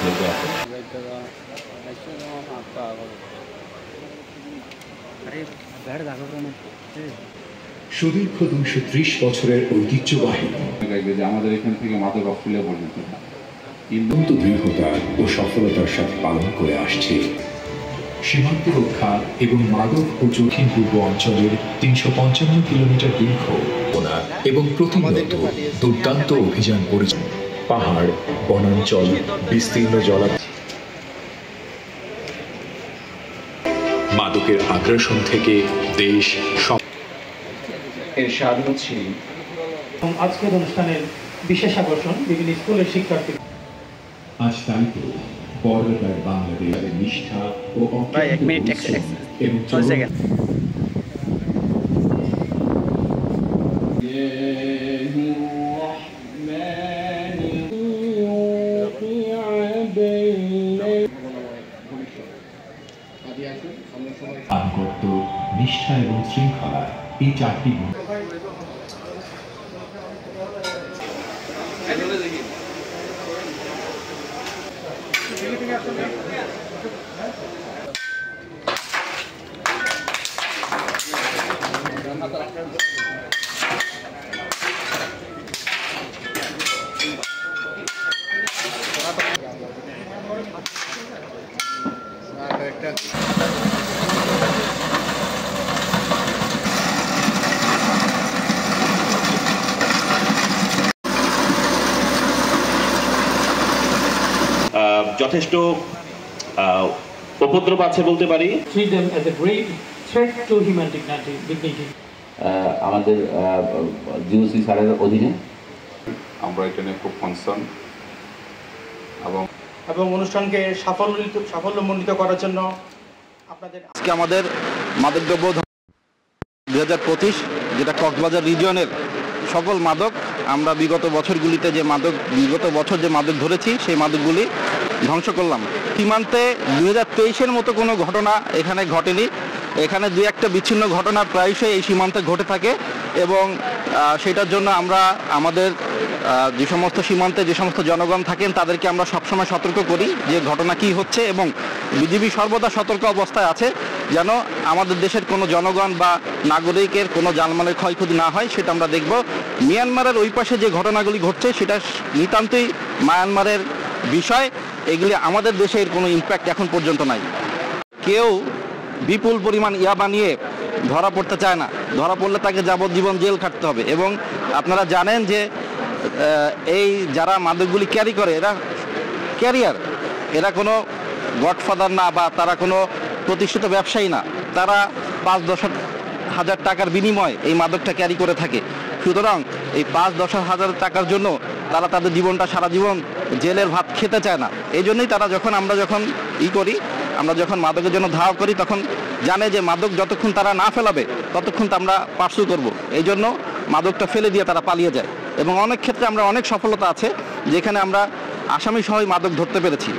বেঁচে আছে। সুদীর্ঘ 230 বছরের ঐতিহ্যবাহী যে আমাদের এখান থেকে মাদক অস্ট্রেলিয়া পর্যন্ত অত্যন্ত দৃঢ়তা ও সফলতার সাথে পালন করে আসছে। সীমান্ত রক্ষা এবং মাদক ও দক্ষিণ পূর্ব অঞ্চলের 355 কিলোমিটার দীর্ঘ এবং প্রতিনিয়ত দুর্দান্ত অভিযান পরিচালনা। পাহাড়, বনাঞ্চল, বিস্তীর্ণ জলাধার মাদকের আগ্রাসন থেকে দেশ এর স্বাদ হচ্ছে। আজকের অনুষ্ঠানের বিশেষ আকর্ষণ বিভিন্ন স্কুলের শিক্ষার্থী। আজ তাই তো বর্ডার বাংলাদেশের নিষ্ঠা ও আনুগত্য, নিষ্ঠা এবং শৃঙ্খলা, এই চারটি গুণ যথেষ্ট উপদ্রব আছে বলতে পারি। আমাদের জিওসি স্যারের অধীনে আমরা এটা নিয়ে খুব কনসার্ন এবং অনুষ্ঠানকে সাফল্যমণ্ডিত করার জন্য আপনাদের আজকে আমাদের মাদকদ্রব্য 2025 যেটা কক্সবাজার রিজিয়নের সকল মাদক আমরা বিগত বছর যে মাদক ধরেছি সেই মাদকগুলি ধ্বংস করলাম। সীমান্তে 2023-এর মতো কোনো ঘটনা এখানে ঘটেনি। এখানে দুই একটা বিচ্ছিন্ন ঘটনা প্রায়শই এই সীমান্তে ঘটে থাকে এবং সেটার জন্য আমরা আমাদের যে সমস্ত সীমান্তে যে সমস্ত জনগণ থাকেন তাদেরকে আমরা সবসময় সতর্ক করি যে ঘটনা কী হচ্ছে, এবং বিজিবি সর্বদা সতর্ক অবস্থায় আছে যেন আমাদের দেশের কোনো জনগণ বা নাগরিকের কোনো জানমালের ক্ষয়ক্ষতি না হয় সেটা আমরা দেখব। মিয়ানমারের ওই পাশে যে ঘটনাগুলি ঘটছে সেটা নিতান্তই মায়ানমারের বিষয়, এগুলি আমাদের দেশে এর কোনো ইম্প্যাক্ট এখন পর্যন্ত নাই। কেউ বিপুল পরিমাণ ইয়াবা নিয়ে ধরা পড়তে চায় না, ধরা পড়লে তাকে যাবজ্জীবন জেল খাটতে হবে। এবং আপনারা জানেন যে এই যারা মাদকগুলি ক্যারি করে এরা ক্যারিয়ার, এরা কোনো গডফাদার না বা তারা কোনো প্রতিষ্ঠিত ব্যবসায়ী না, তারা 5-10 হাজার টাকার বিনিময়ে এই মাদকটা ক্যারি করে থাকে। সুতরাং এই 5-10 হাজার টাকার জন্য তারা তাদের জীবনটা সারা জীবন জেলের ভাত খেতে চায় না। এই জন্যই তারা আমরা যখন মাদকের জন্য ধাওয়া করি তখন জানে যে মাদক যতক্ষণ তারা না ফেলাবে ততক্ষণ আমরা পার্সু করব। এই জন্য মাদকটা ফেলে দিয়ে তারা পালিয়ে যায় এবং অনেক ক্ষেত্রে আমরা অনেক সফলতা আছে যেখানে আমরা আসামি সহই মাদক ধরতে পেরেছি।